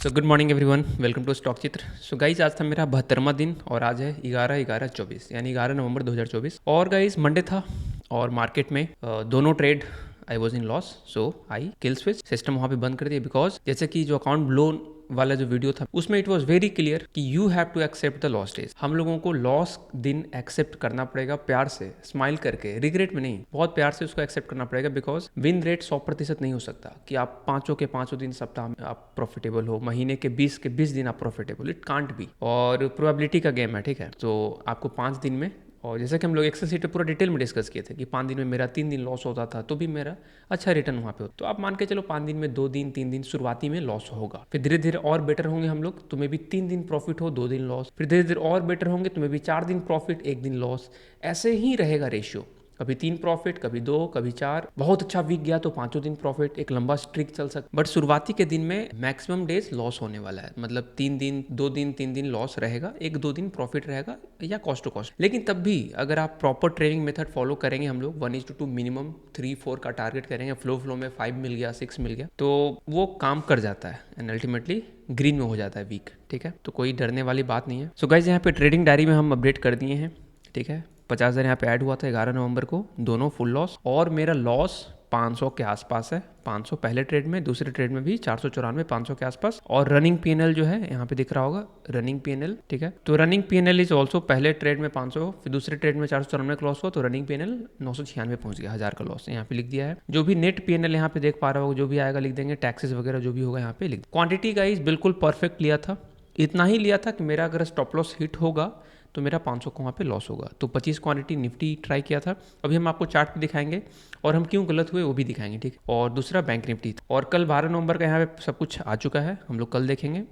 So good morning everyone, welcome to stock चित्र। So guys आज था मेरा 72वां दिन और आज है 11/11/24 यानी 11 नवंबर 2024। और गाइज मंडे था और मार्केट में दोनों trade I was in loss, so I kill switch system वहाँ पे बंद कर दिया। बिकॉज जैसे कि जो अकाउंट ब्लोन वाला जो वीडियो था उसमें इट वॉज वेरी क्लियर कि you have to accept the loss days. हम लोगों को लॉस दिन एक्सेप्ट करना पड़ेगा प्यार से, स्माइल करके, रिग्रेट में नहीं, बहुत प्यार से उसको एक्सेप्ट करना पड़ेगा। बिकॉज विन रेट 100% नहीं हो सकता कि आप पांचों के पांचों दिन सप्ताह में आप प्रॉफिटेबल हो, महीने के 20 दिन आप प्रॉफिटेबल, इट कांट बी। और प्रोबेबिलिटी का गेम है, ठीक है। तो आपको 5 दिन में, और जैसे कि हम लोग एक्सेल सीट पे पूरा डिटेल में डिस्कस किए थे कि 5 दिन में मेरा 3 दिन लॉस होता था तो भी मेरा अच्छा रिटर्न वहाँ पे होता। तो आप मान के चलो 5 दिन में 2 दिन 3 दिन शुरुआती में लॉस होगा, फिर धीरे धीरे और बेटर होंगे हम लोग, तुम्हें भी 3 दिन प्रॉफिट हो 2 दिन लॉस, फिर धीरे धीरे और बेटर होंगे, तुम्हें भी 4 दिन प्रॉफिट 1 दिन लॉस। ऐसे ही रहेगा रेशियो, कभी 3 प्रॉफिट, कभी 2, कभी 4। बहुत अच्छा वीक गया तो 5 दिन प्रॉफिट, एक लंबा स्ट्रिक चल सकता। बट शुरुआती के दिन में मैक्सिमम डेज लॉस होने वाला है, मतलब 3 दिन 2 दिन 3 दिन लॉस रहेगा, 1-2 दिन प्रॉफिट रहेगा या कॉस्ट टू कॉस्ट। लेकिन तब भी अगर आप प्रॉपर ट्रेडिंग मेथड फॉलो करेंगे, हम लोग 1:2 मिनिमम 3-4 का टारगेट करेंगे, फ्लो में 5 मिल गया 6 मिल गया तो वो काम कर जाता है एंड अल्टीमेटली ग्रीन में हो जाता है वीक, ठीक है। तो कोई डरने वाली बात नहीं है। सो गाइज यहाँ पे ट्रेडिंग डायरी में हम अपडेट कर दिए हैं, ठीक है। 50,000 यहाँ पे ऐड हुआ था 11 नवंबर को, दोनों फुल लॉस, और मेरा लॉस 500 के आसपास है। 500 पहले ट्रेड में, दूसरे ट्रेड में भी 494, 500 के आसपास। और रनिंग पीएनएल जो है यहाँ पे दिख रहा होगा, रनिंग पीएनएल, ठीक है। तो रनिंग पीएनएल इज ऑल्सो, पहले ट्रेड में 500, फिर दूसरे ट्रेड में 494 का लॉस हुआ तो रनिंग पीएनएल 996 पहुंच गया, 1000 का लॉस यहाँ पे लिख दिया है। जो भी नेट पीएनएल यहाँ पे देख पा रहा होगा, जो भी आएगा लिख देंगे, टैक्सेस वगैरह जो भी होगा यहाँ पे लिख। क्वांटिटी गाइस बिल्कुल परफेक्ट लिया था, इतना ही लिया था कि मेरा अगर स्टॉप लॉस हिट होगा तो मेरा 500 को वहाँ पे लॉस होगा। तो 25 क्वांटिटी निफ्टी ट्राई किया था, अभी हम आपको चार्ट पे दिखाएंगे और हम क्यों गलत हुए वो भी दिखाएंगे, ठीक। और दूसरा बैंक निफ्टी था। और कल 12 नवंबर का यहाँ पे सब कुछ आ चुका है, हम लोग कल देखेंगे।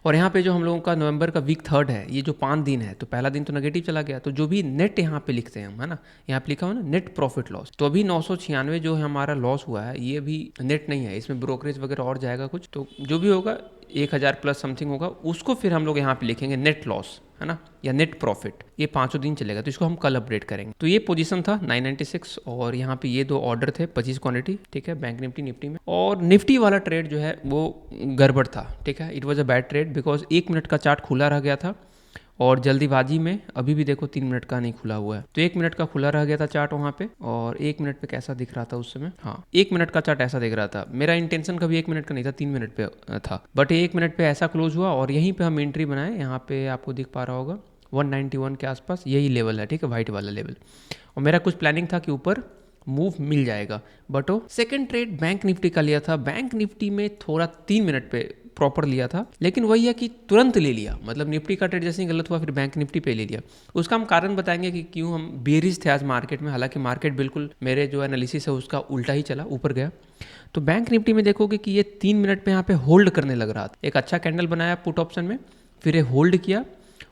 और यहाँ पे जो हम लोगों का नवंबर का वीक 3 है, ये जो 5 दिन है, तो पहला दिन तो नेगेटिव चला गया, तो जो भी नेट यहाँ पे लिखते हैं हम, है ना, यहाँ पे लिखा हुआ ना नेट प्रॉफिट लॉस, तो अभी 996 जो है हमारा लॉस हुआ है, ये भी नेट नहीं है, इसमें ब्रोकरेज वगैरह और जाएगा कुछ, तो जो भी होगा 1000 प्लस समथिंग होगा, उसको फिर हम लोग यहाँ पे लिखेंगे नेट लॉस, है ना, या नेट प्रॉफिट। ये 5 दिन चलेगा तो इसको हम कल अपडेट करेंगे। तो ये पोजीशन था 996 और यहाँ पे ये 2 ऑर्डर थे 25 क्वांटिटी, ठीक है, बैंक निफ्टी में। और निफ्टी वाला ट्रेड जो है वो गड़बड़ था, ठीक है, it was a bad trade because 1 minute का चार्ट खुला रह गया था और जल्दीबाजी में अभी भी देखो 3 मिनट का नहीं खुला हुआ है, तो 1 मिनट का खुला रह गया था चार्ट वहाँ पे। और 1 मिनट पे कैसा दिख रहा था उस समय, हाँ 1 मिनट का चार्ट ऐसा दिख रहा था। मेरा इंटेंशन कभी 1 मिनट का नहीं था, 3 मिनट पे था, बट 1 मिनट पे ऐसा क्लोज हुआ और यहीं पे हम एंट्री बनाए। यहाँ पे आपको दिख पा रहा होगा 191 के आसपास यही लेवल है, ठीक है, वाइट वाला लेवल। और मेरा कुछ प्लानिंग था कि ऊपर मूव मिल जाएगा, बट वो सेकंड ट्रेड बैंक निफ्टी का लिया था। बैंक निफ्टी में थोड़ा 3 मिनट पे प्रॉपर लिया था, लेकिन वही है कि तुरंत ले लिया, मतलब निफ्टी का ट्रेड जैसे ही गलत हुआ फिर बैंक निफ्टी पे ले लिया। उसका हम कारण बताएंगे कि क्यों हम बेरिश थे आज मार्केट में, हालांकि मार्केट बिल्कुल मेरे जो एनालिसिस है उसका उल्टा ही चला, ऊपर गया। तो बैंक निफ्टी में देखोगे कि ये 3 मिनट पे यहाँ पे होल्ड करने लग रहा था, एक अच्छा कैंडल बनाया पुट ऑप्शन में, फिर ये होल्ड किया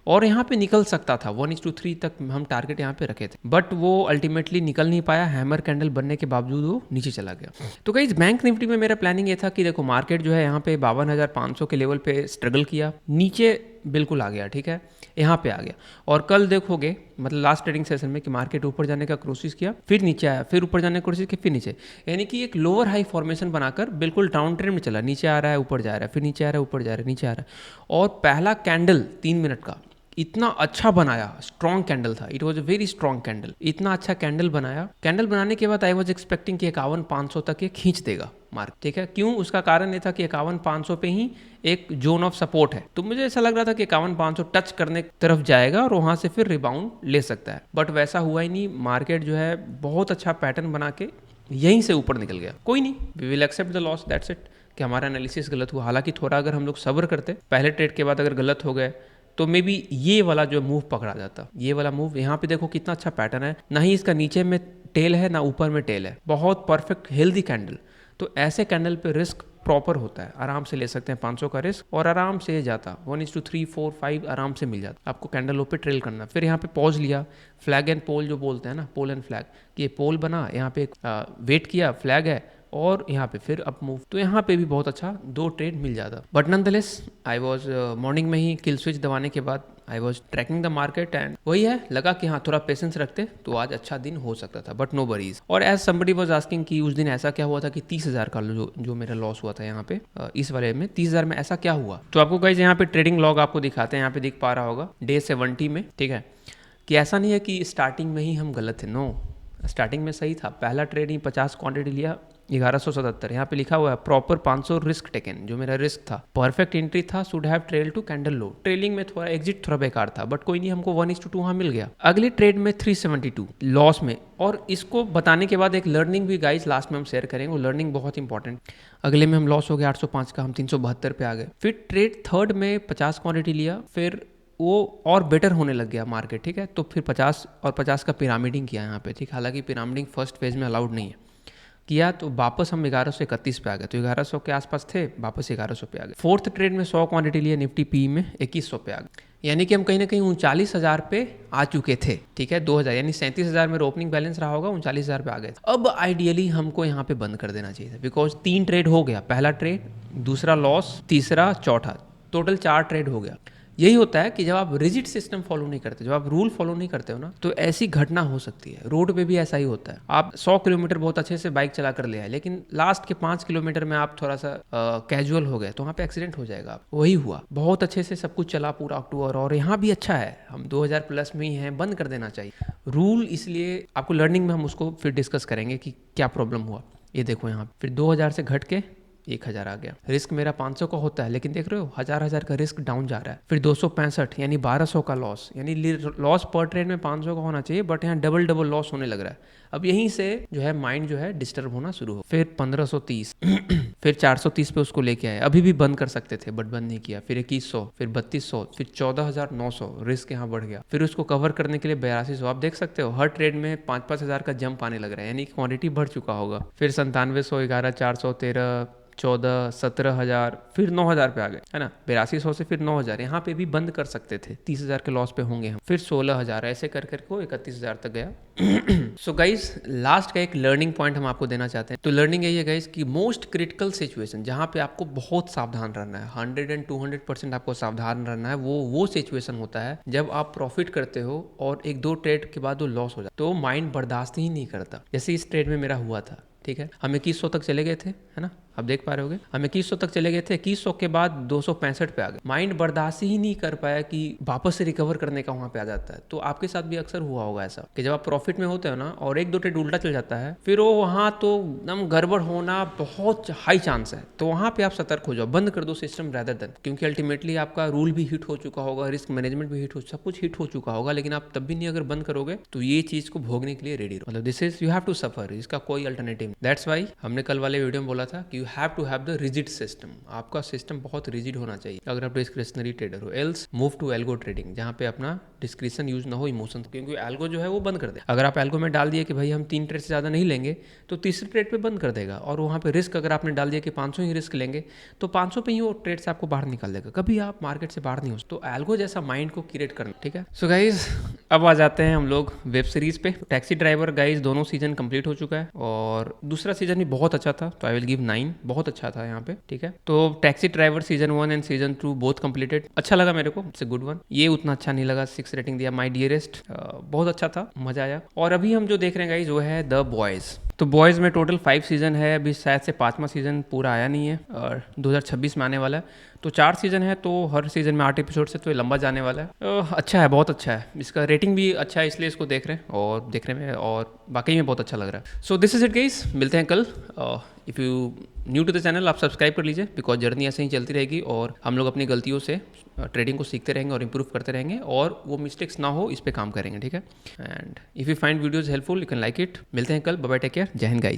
और यहाँ पे निकल सकता था 1:3 तक हम टारगेट यहाँ पे रखे थे, बट वो अल्टीमेटली निकल नहीं पाया, हैमर कैंडल बनने के बावजूद वो नीचे चला गया। तो गाइस बैंक निफ्टी में मेरा प्लानिंग ये था कि देखो मार्केट जो है यहाँ पे 52,500 के लेवल पे स्ट्रगल किया, नीचे बिल्कुल आ गया, ठीक है, यहाँ पे आ गया। और कल देखोगे मतलब लास्ट ट्रेडिंग सेशन में कि मार्केट ऊपर जाने का कोशिश किया, फिर नीचे आया, फिर ऊपर जाने की कोशिश की, फिर नीचे, यानी कि एक लोअर हाई फॉर्मेशन बनाकर बिल्कुल डाउन ट्रेंड में चला, नीचे आ रहा है ऊपर जा रहा है, फिर नीचे आ रहा है ऊपर जा रहा है, नीचे आ रहा है। और पहला कैंडल 3 मिनट का इतना अच्छा बनाया, स्ट्रॉन्ग कैंडल था, it was a very strong candle, इतना अच्छा कैंडल बनाया। कैंडल बनाने के बाद आई वॉज एक्सपेक्टिंग कि 51,500 तक ये खींच देगा मार्केट, ठीक है। क्यों, उसका कारण ये था कि 51,500 पे ही एक जोन ऑफ सपोर्ट है, तो मुझे ऐसा लग रहा था कि 51,500 टच करने की तरफ जाएगा और वहां से फिर रिबाउंड ले सकता है, बट वैसा हुआ ही नहीं। मार्केट जो है बहुत अच्छा पैटर्न बना के यहीं से ऊपर निकल गया। कोई नहीं, we will accept the loss, that's it, कि हमारा एनालिसिस गलत हुआ। हालांकि थोड़ा अगर हम लोग सब्र करते, पहले ट्रेड के बाद अगर गलत हो गए तो मे बी ये वाला जो मूव पकड़ा जाता, ये वाला मूव। यहाँ पे देखो कितना अच्छा पैटर्न है, ना ही इसका नीचे में टेल है ना ऊपर में टेल है, बहुत परफेक्ट हेल्दी कैंडल। तो ऐसे कैंडल पे रिस्क प्रॉपर होता है, आराम से ले सकते हैं 500 का रिस्क और आराम से जाता 1:3, 4, 5 आराम से मिल जाता आपको कैंडल लो पे ट्रेल करना। फिर यहाँ पे पॉज लिया, फ्लैग एंड पोल जो बोलते हैं ना, पोल एंड फ्लैग, कि ये पोल बना, यहाँ पे वेट किया, फ्लैग है, और यहाँ पे फिर अप मूव, तो यहाँ पे भी बहुत अच्छा 2 ट्रेड मिल जाता। But nonetheless I was morning में ही किल स्विच दबाने के बाद I was tracking the market and वही है, लगा कि हाँ थोड़ा पेशेंस रखते तो आज अच्छा दिन हो सकता था, बट नो वरीज। और एज समबडी वॉज आस्किंग कि उस दिन ऐसा क्या हुआ था कि 30,000 का जो मेरा लॉस हुआ था यहाँ पे इस वाले में 30,000 में ऐसा क्या हुआ। तो आपको गाइस यहाँ पे ट्रेडिंग लॉग आपको दिखाते हैं, यहाँ पे दिख पा रहा होगा डे 70 में, ठीक है, कि ऐसा नहीं है कि स्टार्टिंग में ही हम गलत थे, नो, स्टार्टिंग में सही था। पहला ट्रेड ही 50 क्वांटिटी लिया 1177, यहाँ पे लिखा हुआ है प्रॉपर 500 रिस्क टेकन, जो मेरा रिस्क था। परफेक्ट एंट्री था, should have trail to candle low. Trailing में थोड़ा एग्जिट थोड़ा बेकार था, बट कोई नहीं, हमको 1:2 वहाँ मिल गया। अगले ट्रेड में 372 लॉस में, और इसको बताने के बाद एक लर्निंग भी गाइस लास्ट में हम शेयर करेंगे, वो लर्निंग बहुत इंपॉर्टेंट। अगले में हम लॉस हो गया 805 का, हम 372 पे आ गए। फिर ट्रेड थर्ड में 50 क्वांटिटी लिया, फिर वो और बेटर होने लग गया मार्केट, ठीक है, तो फिर 50 और 50 का पिरामिडिंग किया यहाँ पे, ठीक। हालांकि पिरामिडिंग फर्स्ट फेज में अलाउड नहीं है, किया तो वापस हम 1131 पे आ गए, तो 1100 के आसपास थे, वापस 1100 पे आ गए। फोर्थ ट्रेड में 100 क्वांटिटी लिए निफ्टी पी में 2100 पे आ गए, यानी कि हम कहीं ना कहीं 39,000 पे आ चुके थे, ठीक है। 2000 यानी 37,000 में ओपनिंग बैलेंस रहा होगा, 39,000 पे आ गए। अब आइडियली हमको यहाँ पे बंद कर देना चाहिए था, बिकॉज 3 ट्रेड हो गया, पहला ट्रेड, दूसरा लॉस, तीसरा, चौथा, टोटल 4 ट्रेड हो गया। यही होता है कि जब आप रिजिड सिस्टम फॉलो नहीं करते, जब आप रूल फॉलो नहीं करते हो ना, तो ऐसी घटना हो सकती है। रोड पे भी ऐसा ही होता है, आप 100 किलोमीटर बहुत अच्छे से बाइक चला कर ले आए, लेकिन लास्ट के 5 किलोमीटर में आप थोड़ा सा कैजुअल हो गए, तो वहाँ पे एक्सीडेंट हो जाएगा। वही हुआ, बहुत अच्छे से सब कुछ चला पूरा अक्टूबर, और यहाँ भी अच्छा है, हम 2000 प्लस में ही हैं, बंद कर देना चाहिए रूल। इसलिए आपको लर्निंग में हम उसको फिर डिस्कस करेंगे कि क्या प्रॉब्लम हुआ। ये देखो यहाँ फिर 2000 से घट के 1000 आ गया। रिस्क मेरा 500 का होता है, लेकिन देख रहे हो 1000 का रिस्क डाउन जा रहा है। फिर 265 यानी 1200 का लॉस, यानी लॉस पर ट्रेड में 500 का होना चाहिए, बट यहाँ डबल लॉस होने लग रहा है। अब यहीं से जो है माइंड जो है डिस्टर्ब होना शुरू हो। फिर 1530 फिर 430 पे उसको लेके आए, अभी भी बंद कर सकते थे बट बंद नहीं किया। फिर 2100, फिर 3200, फिर 14,900, रिस्क यहाँ बढ़ गया। फिर उसको कवर करने के लिए 8200। आप देख सकते हो हर ट्रेड में 5-5 हज़ार का जंप आने लग रहा है, यानी क्वांटिटी बढ़ चुका होगा। फिर 9700, 11,413, 14, 17,000, फिर 9,000 पे आ गए, है ना। 8200 से फिर 9,000, यहाँ पे भी बंद कर सकते थे, 30,000 के लॉस पे होंगे हम। फिर 16,000, ऐसे कर को 31,000 तक गया। सो गाइज लास्ट का एक लर्निंग पॉइंट हम आपको देना चाहते हैं। तो लर्निंग यही है गाइज कि मोस्ट क्रिटिकल सिचुएशन जहाँ पे आपको बहुत सावधान रहना है, 100 and 200% आपको सावधान रहना है, वो सिचुएशन होता है जब आप प्रॉफिट करते हो और 1-2 ट्रेड के बाद वो लॉस हो जाता है, तो माइंड बर्दाश्त ही नहीं करता। जैसे इस ट्रेड में मेरा हुआ था, ठीक है, हम 2100 तक चले गए थे, है ना, आप देख पा रहे होगे, हम 2100 तक चले गए थे। 2100 के बाद 265 पे आ गए। माइंड बर्दाश्त ही नहीं कर पाया कि वापस से रिकवर करने का वहां पे आ जाता है। तो आपके साथ भी अक्सर हुआ होगा ऐसा कि जब आप प्रॉफिट में होते हो ना और 1-2 ट्रेड उल्टा चल जाता है, फिर वो वहां तो एकदम गड़बड़ होना बहुत हाई चांस है। तो वहां पे आप सतर्क हो जाओ, बंद कर दो सिस्टम रेदर देन, क्योंकि अल्टीमेटली आपका रूल भी हिट हो चुका होगा, रिस्क मैनेजमेंट भी हिट हो, सब कुछ हिट हो चुका होगा, लेकिन आप तब भी नहीं अगर बंद करोगे तो ये चीज को भोगने के लिए रेडी रहो। मतलब this is you have to suffer, इसका कोई अल्टरनेटिव। दैट्स वाई हमने कल वाले वीडियो में बोला था कि you have to have the rigid system. आपका सिस्टम बहुत रिजिड होना चाहिए अगर आप डिस्क्रिशनरी ट्रेडर हो। Else move to algo trading, जहां पे अपना डिस्क्रिशन यूज ना हो, इमोशन, क्योंकि एल्गो जो है वो बंद कर दे। अगर आप एल्गो में डाल दिए कि भाई हम 3 ट्रेड से ज्यादा नहीं लेंगे, तो तीसरे ट्रेड पे बंद कर देगा। और वहां पे रिस्क अगर आपने डाल दिया कि 500 ही रिस्क लेंगे, तो 500 पे ही वो ट्रेड से आपको बाहर निकाल देगा, कभी आप मार्केट से बाहर नहीं हो। तो एल्गो जैसा माइंड को क्रिएट करना, ठीक है। सो गाइज अब आ जाते हैं हम लोग वेब सीरीज पे। टैक्सी ड्राइवर गाइज दोनों सीजन कंप्लीट हो चुका है और दूसरा सीजन भी बहुत अच्छा था, तो आई विल गिव 9, बहुत अच्छा था यहाँ पे, ठीक है। तो taxi driver season 1 and season 2 both completed, अच्छा लगा मेरे को, इट्स अ गुड वन। ये उतना अच्छा नहीं लगा, 6 रेटिंग दिया। माय डियरेस्ट बहुत अच्छा था, मजा आया। और अभी हम जो देख रहे हैं गाइज वो है द बॉयज। तो बॉयज में टोटल 5 सीजन है, अभी शायद से 5वां सीजन पूरा आया नहीं है और 2026 में आने वाला है। तो 4 सीजन है, तो हर सीजन में 8 एपिसोड से, तो ये लंबा जाने वाला है। अच्छा है, बहुत अच्छा है, इसका रेटिंग भी अच्छा है, इसलिए इसको देख रहे हैं और देखने में और वाकई में बहुत अच्छा लग रहा है। So this is it guys, मिलते हैं कल। If you new to the channel, आप सब्सक्राइब कर लीजिए, बिकॉज जर्नी ऐसे ही चलती रहेगी और हम लोग अपनी गलतियों से ट्रेडिंग को सीखते रहेंगे और इंप्रूव करते रहेंगे और वो मिस्टेक्स ना हो, इस पे काम करेंगे, ठीक है। And if you find videos helpful, you can like it. मिलते हैं कल, बाय बाय, टेक केयर, जय हिंद गाइस।